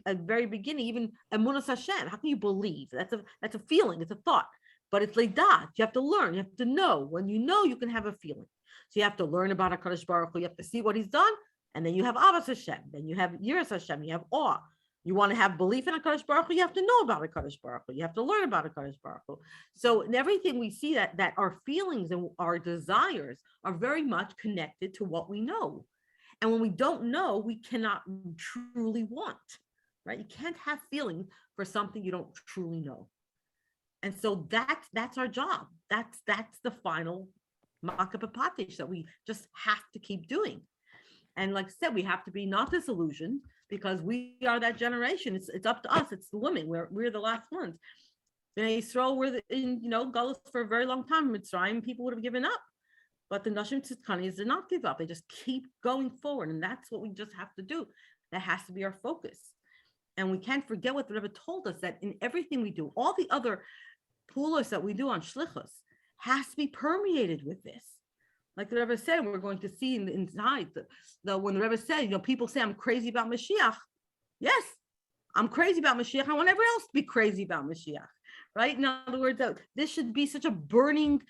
very beginning, even Emunas Hashem. How can you believe? That's a feeling. It's a thought. But it's leidat. You have to learn. You have to know. When you know, you can have a feeling. So you have to learn about HaKadosh Baruch Hu. You have to see what he's done. And then you have Avos Hashem. Then you have Yiras Hashem. You have awe. You want to have belief in HaKadosh Baruch Hu, you have to know about HaKadosh Baruch Hu. You have to learn about HaKadosh Baruch Hu. So in everything we see that our feelings and our desires are very much connected to what we know. And when we don't know, we cannot truly want, right? You can't have feelings for something you don't truly know. And so that's our job. That's the final makapapatish that we just have to keep doing. And like I said, we have to be not disillusioned because we are that generation. It's up to us. It's the women. We're the last ones. Bnei Yisrael were in Galus for a very long time. Mitzrayim, people would have given up. But the Nashim Tzidkanis did not give up. They just keep going forward. And that's what we just have to do. That has to be our focus. And we can't forget what the Rebbe told us, that in everything we do, all the other pulos that we do on shlichus has to be permeated with this. Like the Rebbe said, we're going to see inside when the Rebbe said, people say I'm crazy about Mashiach. Yes, I'm crazy about Mashiach. I want everyone else to be crazy about Mashiach, right? In other words, this should be such a burning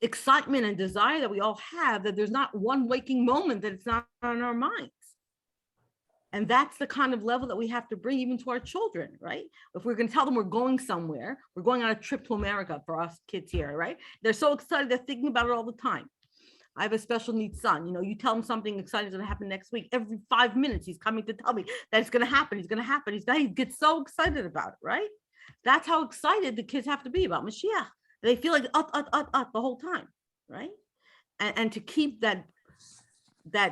excitement and desire that we all have, that there's not one waking moment that it's not on our minds. And that's the kind of level that we have to bring even to our children, right? If we're going to tell them we're going somewhere, we're going on a trip to America for us kids here, right? They're so excited, they're thinking about it all the time. I have a special needs son. You tell him something exciting is going to happen next week. Every 5 minutes, he's coming to tell me that it's going to happen. It's going to happen. He gets so excited about it, right? That's how excited the kids have to be about Mashiach. They feel like the whole time, right? And to keep that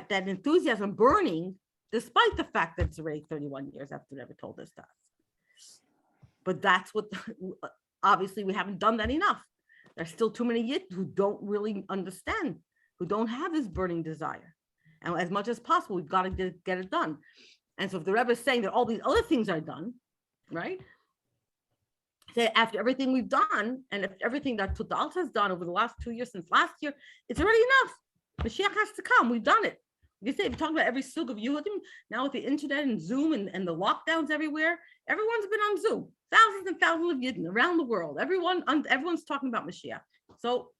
enthusiasm burning, despite the fact that it's already 31 years after they ever told us that. But that's what, obviously we haven't done that enough. There's still too many yid who don't really understand, who don't have this burning desire. And as much as possible, we've got to get it done. And so if the Rebbe is saying that all these other things are done, right? Say after everything we've done, and if everything that Tudal has done over the last 2 years since last year, it's already enough. Mashiach has to come. We've done it. You say, if you're talking about every sug of Yehudim, now with the internet and Zoom and the lockdowns everywhere, everyone's been on Zoom. Thousands and thousands of Yehudim around the world. Everyone's talking about Mashiach. So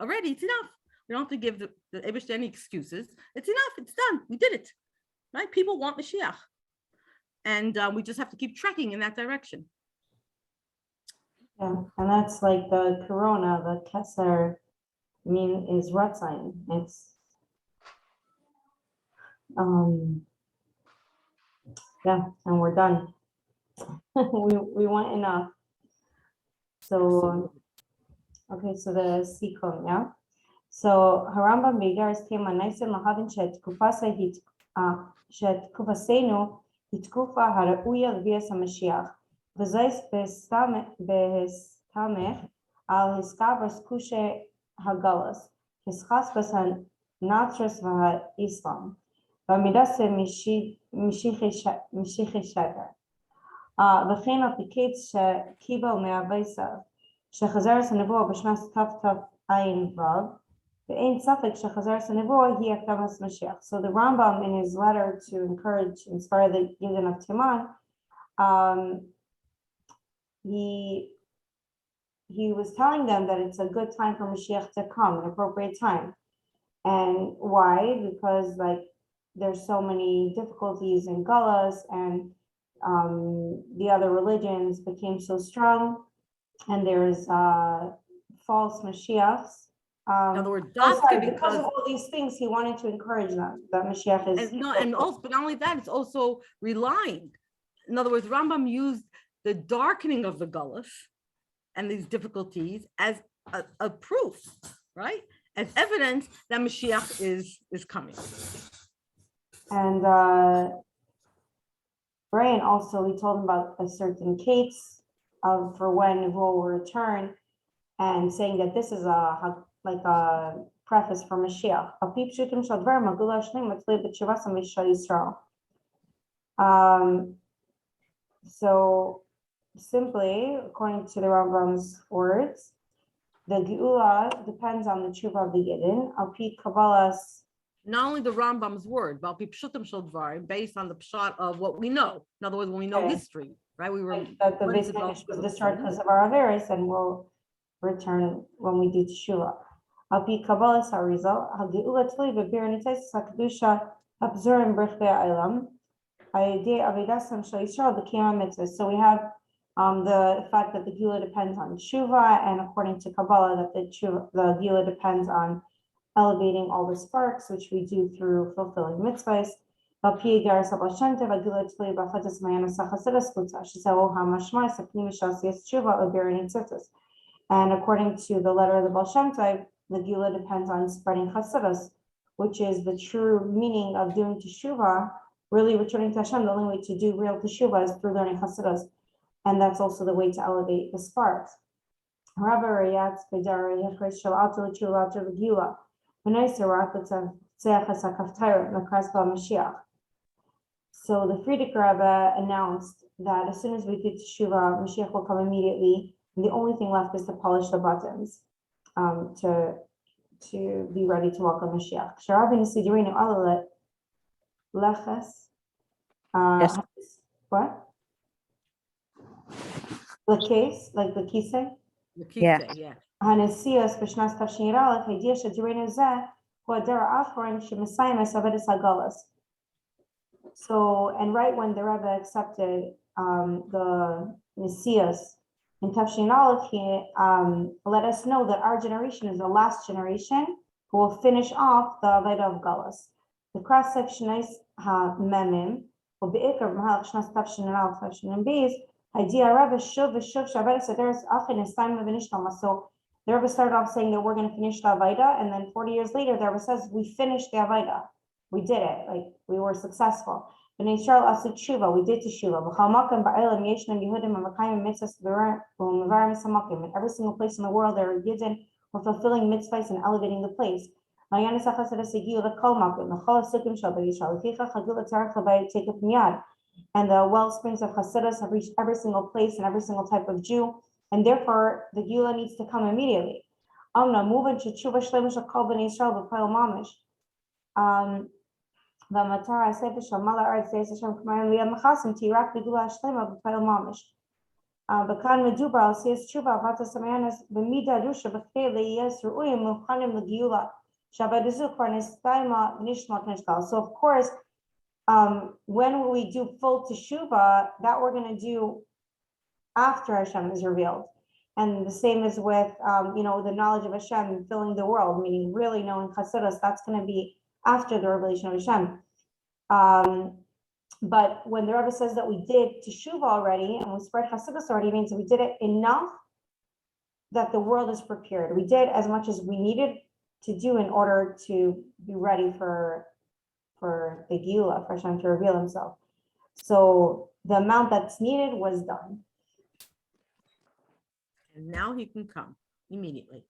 already it's enough. We don't have to give the Eibush any excuses. It's enough. It's done. We did it. Right? People want Mashiach. And we just have to keep trekking in that direction. Yeah, and that's like the corona, the Kesser, is Ratzon. It's yeah, and we're done. we want enough. So okay, so the Sikon, yeah. So Harambam Begaris came on nice and Mahavin Shet Kufasa hit Shet Kufasenu hit Kufa Harauya Vias Mashiach. V'zais behestamech al hiskavas kushe hagalas hischaspas han natras v'ha-Islam. V'amidas mishichishata. וכן על פי קץ שקיבל מהוויסיו, שחזר סנבוע בשנת תתע"ו, ואין ספק שחזר סנבוע היא הקדמת משיח. So the Rambam, in his letter to inspire the Yidden of Timan, he was telling them that it's a good time for Mashiach to come, an appropriate time. And why? Because there's so many difficulties in Gullahs, and the other religions became so strong, and there's false Mashiachs. In other words, because of all these things, he wanted to encourage them that Mashiach is. But not only that, it's also relying. In other words, Rambam used the darkening of the Gullus and these difficulties as a proof, right? as evidence that Mashiach is coming. And Brian also, we told him about a certain case of for when Nevuah will return, and saying that this is like a preface for Mashiach. So simply, according to the Rambam's words, the Geula depends on the tshuva of the Yidden. Al pi Kabbalah's, Not only the Rambam's word, but based on the pshat of what we know. In other words, when we know Okay. history, right? We were that the when Beis did Hamikdash was those- destroyed because of our Averis, and will return when we do tshuva. Al pi Kabbalah's Harizal, HaGeulah Tli B'Bir Nitzes HaKadusha Habzurim B'Rchbei Ha'olam. So we have the fact that the Geula depends on tshuva, and according to Kabbalah, that the Geula depends on elevating all the sparks, which we do through fulfilling mitzvahs. And according to the letter of the Baal Shem Tov, the Geula depends on spreading chassidus, which is the true meaning of doing teshuvah, really returning to Hashem. The only way to do real teshuvah is through learning chassidus, and that's also the way to elevate the sparks. So the Frierdiker Rebbe announced that as soon as we do teshuvah, Mashiach will come immediately, and the only thing left is to polish the buttons, to be ready to welcome Mashiach. Yes. What? The case, like the kisei? the Yeah. Kisei, yeah. הנשיאס בשנת תשע"א הודיע שדירנו זה הוא הדור האחרון שמסיים את עבודת הגלות. So, and right when the Rebbe accepted the Messias in Tafshin Aleph, he let us know that our generation is the last generation who will finish off the Avodah of Galus. The cross section is HaMemim, ובעיקר במהלך שנת תשע"א ותשע"ב, idea Rebbe shuv v'shuv shavet sederes achin estaim v'nishtama. So the Rebbe started off saying that we're going to finish the Avodah, and then 40 years later, the Rebbe says we finished the Avodah. We did it, like we were successful. And Israel asu tshuva, we did teshuva. B'chal makom ba'elam yeshnem Yehudim v'makayim mitzvahs v'mevarim samakim. In every single place in the world, there are Yidden who are fulfilling mitzvahs and elevating the place. Ma'ayanis hachased segiyah l'kol makom l'chol asukim shel b'Yisrael. L'ficha HaGeulah tzarich l'bayit tekef miyad. And the well springs of Hasidus have reached every single place and every single type of Jew, and therefore the Geula needs to come immediately. Amna moving to tshuva shleimish akol b'nei Yisrael b'payil mamish. V'matara sefer shamala aretz zeis Hashem k'mayim liyam mechasim tirak b'gula shlema b'payil mamish. B'kan medubar al siyas tshuva avatas samayanas b'mida rusha b'chei le'yes ru'uyim muchanim l'geula shabadizu kvar nestaima nishmat nishkal. So of course, when we do full teshuvah, that we're going to do after Hashem is revealed. And the same is with, the knowledge of Hashem filling the world, meaning really knowing Chassidus, that's going to be after the revelation of Hashem. But when the Rebbe says that we did teshuvah already and we spread Chassidus already, means we did it enough that the world is prepared. We did as much as we needed to do in order to be ready for the Geula, for Hashem to reveal himself. So the amount that's needed was done. And now he can come immediately.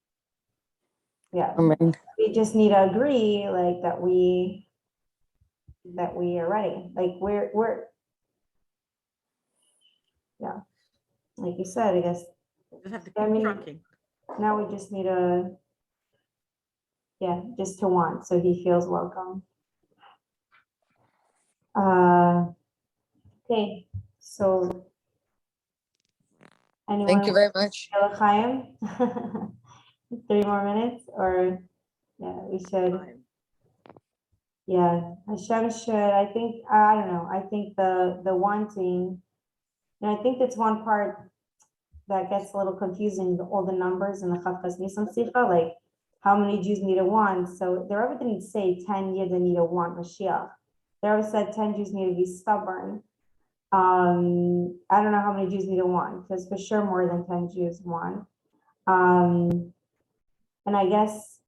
Yeah. Amen. We just need to agree like that we are ready. Like we're yeah. Like you said, I guess Just have to I keep mean, trucking. now we just need just to want, so he feels welcome. Okay, so anyone? Thank you very much. Chaim? 3 more minutes, or we should. Yeah, Hashem should. I think I don't know. I think the wanting, and I think that's one part that gets a little confusing. All the numbers in the Chavkas Nisan Sicha, like how many Jews need a want. So the Rebbe didn't say 10 Yidden need a want Mashiach. The Rebbe said 10 Jews need to be stubborn. I don't know how many Jews need a want, because for sure more than 10 Jews want. And I guess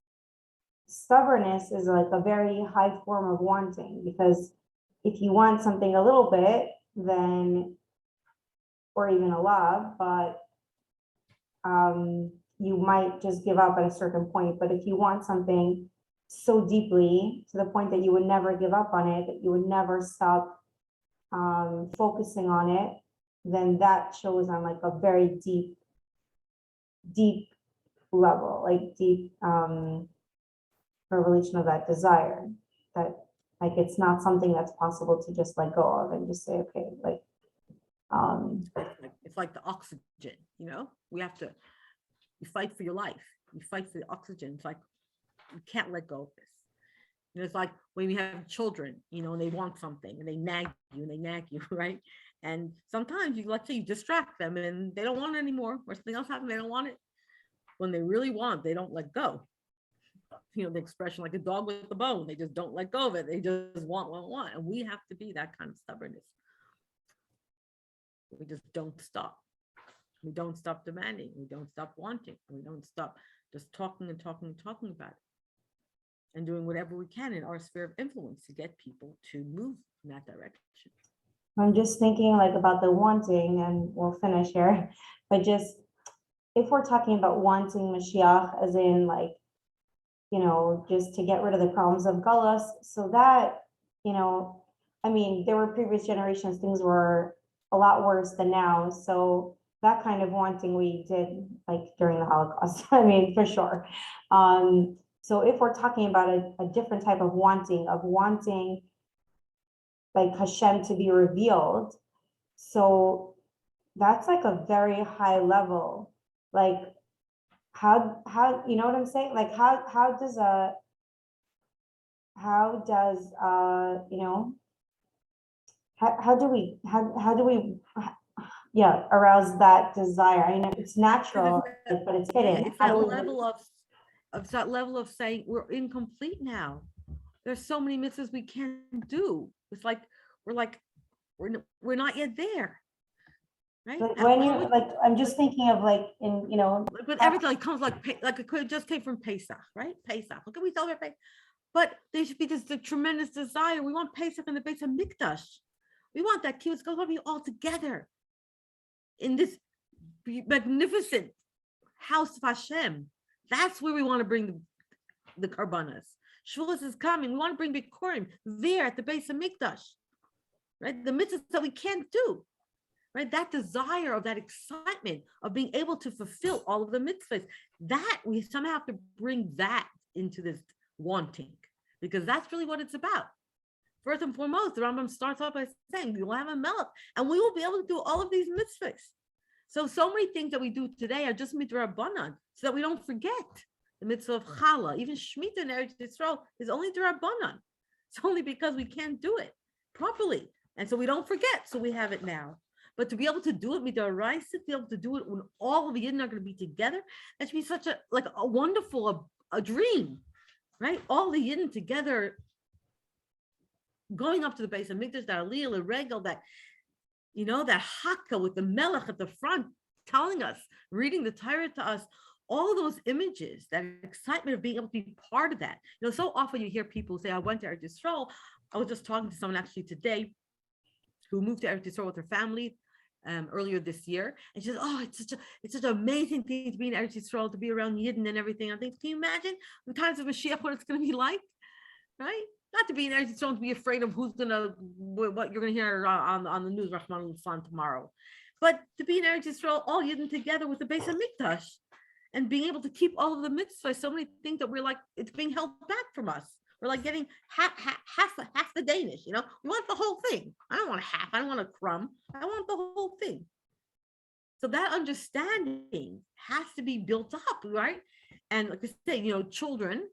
stubbornness is like a very high form of wanting, because if you want something a little bit, then, or even a lot, but you might just give up at a certain point. But if you want something so deeply to the point that you would never give up on it, that you would never stop focusing on it, then that shows on like a very deep level, like deep revelation of that desire, that like it's not something that's possible to just let go of and just say, okay, like It's like the oxygen, you know, you fight for your life, you fight for the oxygen. It's like, you can't let go of this. You know, it's like when we have children, you know, and they want something and they nag you, right? And sometimes let's say you distract them and they don't want it anymore, or something else happens, they don't want it. When they really want, they don't let go. You know, the expression like a dog with a bone, they just don't let go of it. They just want. And we have to be that kind of stubbornness. We just don't stop. We don't stop demanding. We don't stop wanting. We don't stop just talking about it. And doing whatever we can in our sphere of influence to get people to move in that direction. I'm just thinking like about the wanting, and we'll finish here, but just if we're talking about wanting Mashiach as in like, you know, just to get rid of the problems of Gullus, so that, you know, I mean, there were previous generations, things were a lot worse than now. So that kind of wanting we did like during the Holocaust, I mean, for sure. So if we're talking about a different type of wanting like Hashem to be revealed, so that's like a very high level. Like how you know what I'm saying? Like how does you know, how do we yeah, arouse that desire? I know it's natural, but it's hidden. It's that level of saying we're incomplete now. There's so many mitzvahs we can't do. It's like we're not yet there, right? But when you like, I'm just thinking of like in, you know, but everything comes like it could just came from Pesach, right? Pesach. Look at we celebrate Pesach. But there should be this the tremendous desire. We want Pesach in the Beis HaMikdash. We want that kibbutz going to be all together in this magnificent house of Hashem. That's where we want to bring the karbanas. Shavuos is coming. We want to bring Bikurim there at the Beis HaMikdash, right? The mitzvahs that we can't do, right? That desire of that excitement of being able to fulfill all of the mitzvahs, that we somehow have to bring that into this wanting, because that's really what it's about. First and foremost, the Rambam starts off by saying we will have a melech and we will be able to do all of these mitzvahs. So many things that we do today are just midrabanan, so that we don't forget the mitzvah of challah. Even Shemitah in Eretz Yisrael is only drabanan. It's only because we can't do it properly, and so we don't forget. So we have it now. But to be able to do it midaraisa, to be able to do it when all of the Yidden are going to be together, that should be such a wonderful a dream, right? All the Yidden together, going up to the Beis HaMikdash, that aliyah l'regel, that, you know, that haka with the melech at the front telling us, reading the Torah to us, all those images, that excitement of being able to be part of that. You know, so often you hear people say, I went to Eretz Yisrael. I was just talking to someone actually today who moved to Eretz Yisrael with her family earlier this year. And she said, oh, it's such an amazing thing to be in Eretz Yisrael, to be around Yidden and everything. I think, can you imagine the times of Mashiach, what it's going to be like, right? Not to be in Eretz Yisrael, to be afraid of what you're going to hear on the news, Rahman al tomorrow. But to be in Eretz Yisrael, all Yidden together with the Beis HaMikdash, and being able to keep all of the mitzvahs, so many things that we're like, it's being held back from us. We're like getting half the Danish, you know? We want the whole thing. I don't want a half, I don't want a crumb. I want the whole thing. So that understanding has to be built up, right? And like I say, you know, children,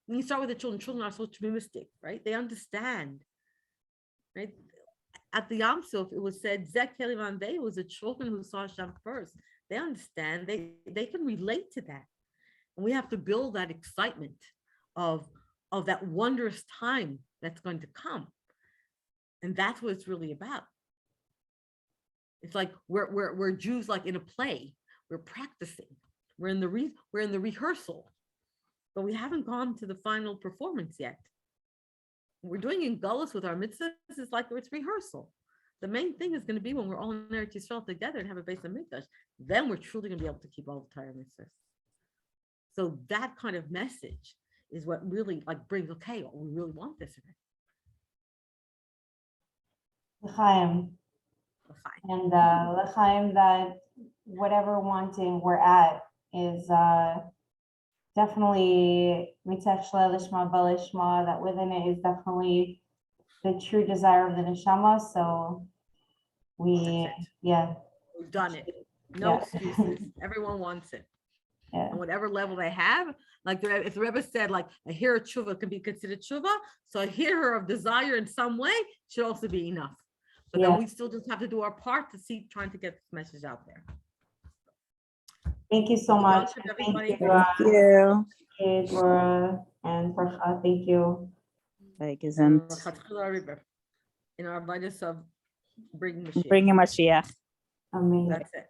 when you start with the children are supposed to be mystic, right? They understand, right? At the Yom Suf, it was said, Zek Kelivan, they was the children who saw Hashem first. They understand, they can relate to that. And we have to build that excitement of that wondrous time that's going to come. And that's what it's really about. It's like we're Jews, like in a play. We're practicing. We're in the rehearsal. but we haven't gone to the final performance yet. We're doing in Gullus with our mitzvahs, it's like it's rehearsal. The main thing is going to be when we're all in Eretz Yisrael together and have a base of mikdash. Then we're truly going to be able to keep all the Torah mitzvahs. So that kind of message is what really like brings, okay, well, we really want this. L'chaim. And l'chaim, that whatever wanting we're at is definitely mitach lishma balishma, that within it is definitely the true desire of the neshama. So we've done it. No Yeah. excuses. Everyone wants it. Yeah. On whatever level they have, like if the Rebbe said, like a hira tshuva can be considered tshuva, so a hira of desire in some way should also be enough. But then we still just have to do our part to see, trying to get this message out there. Thank you so much. Everybody. Thank you. Dora and Farha, thank you. In our abundance of bringing Mashiach. Bringing Mashiach. Amazing. That's it.